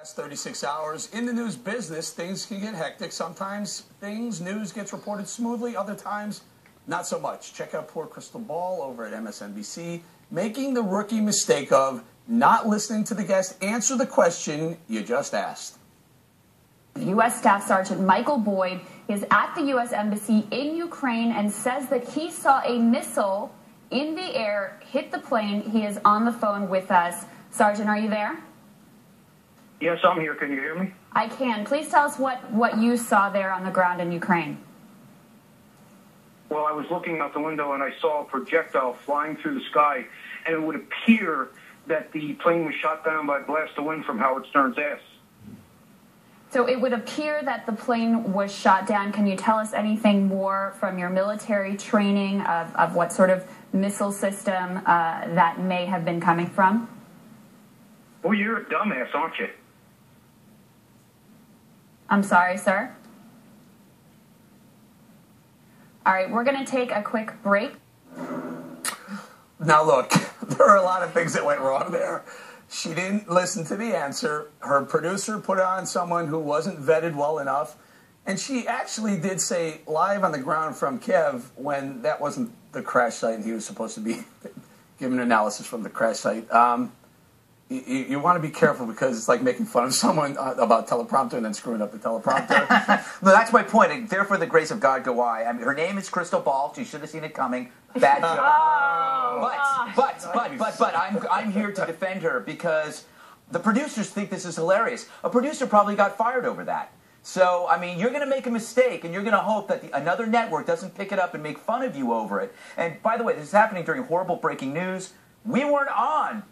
Last 36 hours in the news business, things can get hectic. Sometimes news gets reported smoothly, other times not so much. Check out poor Krystal over at MSNBC, making the rookie mistake of not listening to the guest answer the question you just asked. U.S. Staff Sergeant Michael Boyd is at the U.S. Embassy in Ukraine and says that he saw a missile in the air hit the plane. He is on the phone with us. Sergeant, are you there? Yes, I'm here. Can you hear me? I can. Please tell us what you saw there on the ground in Ukraine. Well, I was looking out the window and I saw a projectile flying through the sky, and it would appear that the plane was shot down by a blast of wind from Howard Stern's ass. So it would appear that the plane was shot down. Can you tell us anything more from your military training of what sort of missile system that may have been coming from? Well, you're a dumbass, aren't you? I'm sorry, sir. All right, we're going to take a quick break. Now, look, there are a lot of things that went wrong there. She didn't listen to the answer. Her producer put on someone who wasn't vetted well enough. And she actually did say live on the ground from Kiev when that wasn't the crash site and he was supposed to be giving analysis from the crash site. You want to be careful because it's like making fun of someone about teleprompter and then screwing up the teleprompter. No, that's my point. Therefore, the grace of God go I. I mean, her name is Krystal Ball. She should have seen it coming. Bad joke. But I'm here to defend her because the producers think this is hilarious. A producer probably got fired over that. So, I mean, you're going to make a mistake, and you're going to hope that another network doesn't pick it up and make fun of you over it. And, by the way, this is happening during horrible breaking news. We weren't on.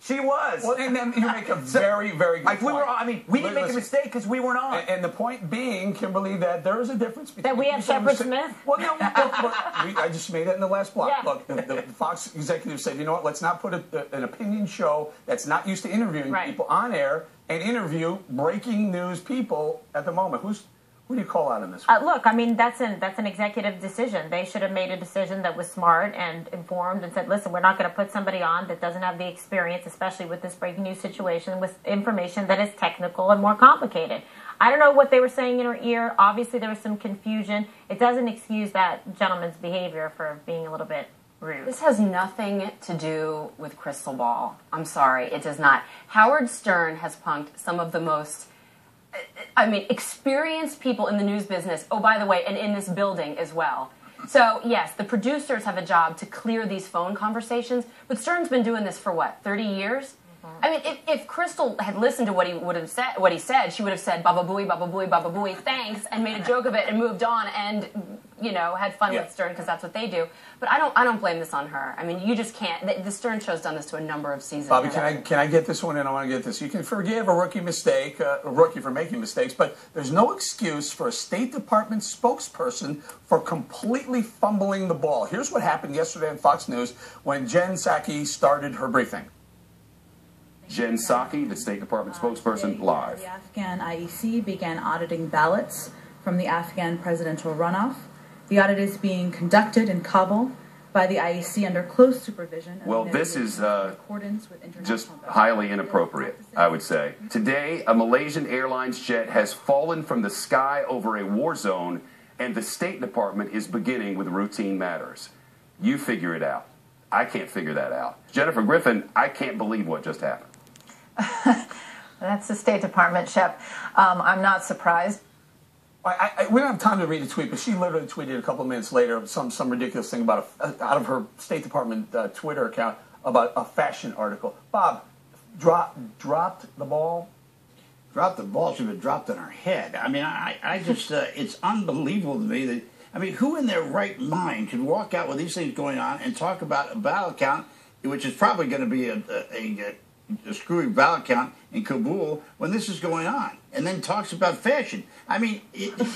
She was. Well, and then you make a very, very good point. We didn't make a mistake because we weren't on. And the point being, Kimberly, that there is a difference between... That we have Shepard Smith? Well, no, I just made it in the last block. Yeah. Look, the Fox executive said, you know what, let's not put an opinion show that's not used to interviewing people on air and interview breaking news people at the moment. Who do you call out on this one? Look, I mean, that's an executive decision. They should have made a decision that was smart and informed and said, listen, we're not going to put somebody on that doesn't have the experience, especially with this breaking news situation, with information that is technical and more complicated. I don't know what they were saying in her ear. Obviously, there was some confusion. It doesn't excuse that gentleman's behavior for being a little bit rude. This has nothing to do with Krystal Ball. I'm sorry, it does not. Howard Stern has punked some of the most experienced people in the news business, oh, by the way, and in this building as well. So, yes, the producers have a job to clear these phone conversations, but Stern's been doing this for, what, 30 years? I mean, if Krystal had listened to what he said, she would have said, baba booey, thanks, and made a joke of it and moved on and, you know, had fun with Stern because that's what they do. But I don't blame this on her. I mean, you just can't. The Stern show's done this to a number of seasons. Bobby, can I get this one in? I want to get this. You can forgive a rookie for making mistakes, but there's no excuse for a State Department spokesperson for completely fumbling the ball. Here's what happened yesterday on Fox News when Jen Psaki started her briefing. Jen Psaki, the State Department spokesperson, live. The Afghan IEC began auditing ballots from the Afghan presidential runoff. The audit is being conducted in Kabul by the IEC under close supervision. Well, this is just highly inappropriate, I would say. Today, a Malaysian Airlines jet has fallen from the sky over a war zone, and the State Department is beginning with routine matters. You figure it out. I can't figure that out. Jennifer Griffin, I can't believe what just happened. That's the State Department, Shep. I'm not surprised. We don't have time to read the tweet, but she literally tweeted a couple of minutes later some ridiculous thing about out of her State Department Twitter account about a fashion article. Bob, dropped the ball? Dropped the ball should have dropped on her head. I mean, I just, it's unbelievable to me that, I mean, who in their right mind could walk out with these things going on and talk about a ballot count, which is probably going to be a screwy ballot count in Kabul when this is going on, and then talks about fashion. I mean,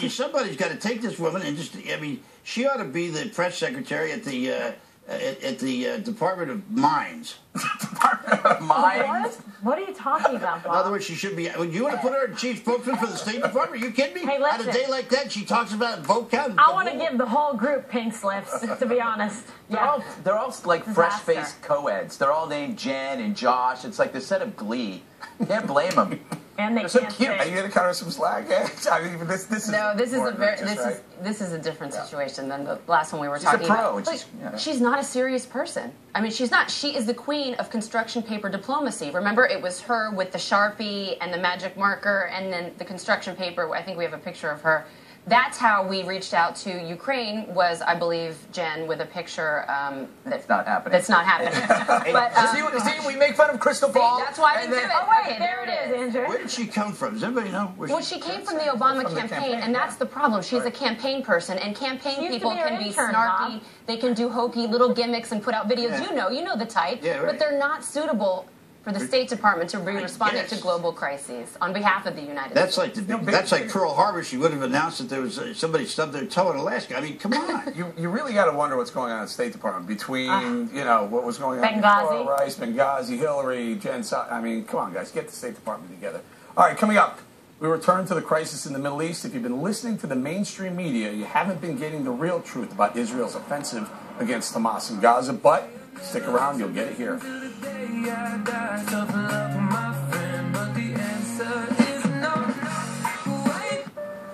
somebody's got to take this woman and just, I mean, she ought to be the press secretary at the at the Department of Mines. Mines? What are you talking about, Bob? In other words, she should be. You want to put her as chief spokesman for the State Department? Are you kidding me? Hey, listen. On a day like that, she talks about vote count. I want to give the whole group pink slips, to be honest. They're all like fresh-faced co-eds. They're all named Jen and Josh. It's like the set of Glee. Can't blame them. And they They're so can't cute. sing. Are you going to cut her some slack? I mean, this is No, this is more a very egregious, right? this is a different situation than the last one we were She's a talking pro, about. and she's- She's not a serious person. I mean, she's not. She is the queen of construction paper diplomacy. Remember, it was her with the Sharpie and the magic marker, and then the construction paper. I think we have a picture of her. That's how we reached out to Ukraine. Was, I believe, Jen with a picture That's not happening. that's not happening. But See, we make fun of Crystal Ball. that's why I and didn't then- do it. Oh, wait, Okay, there it is, Andrew. Where did she come from? Does anybody know? Well, she came from the Obama From the campaign, campaign, and that's the problem. She's a campaign person, and She campaign used to people be our can be intern, snarky. Bob. They can do hokey little gimmicks and put out videos. Yeah. You know the type. Yeah, right. But they're not suitable for the State Department to be responding guess. to global crises on behalf of the United That's States. that's like Pearl Harbor. She would have announced that there was somebody stubbed their toe in Alaska. I mean, come on. You really got to wonder what's going on in the State Department between, what was going on Benghazi. with Laura Rice, Benghazi, Hillary, Jen Psaki. I mean, come on, guys, get the State Department together. All right, coming up, we return to the crisis in the Middle East. If you've been listening to the mainstream media, you haven't been getting the real truth about Israel's offensive against Hamas in Gaza, but stick around, you'll get it here.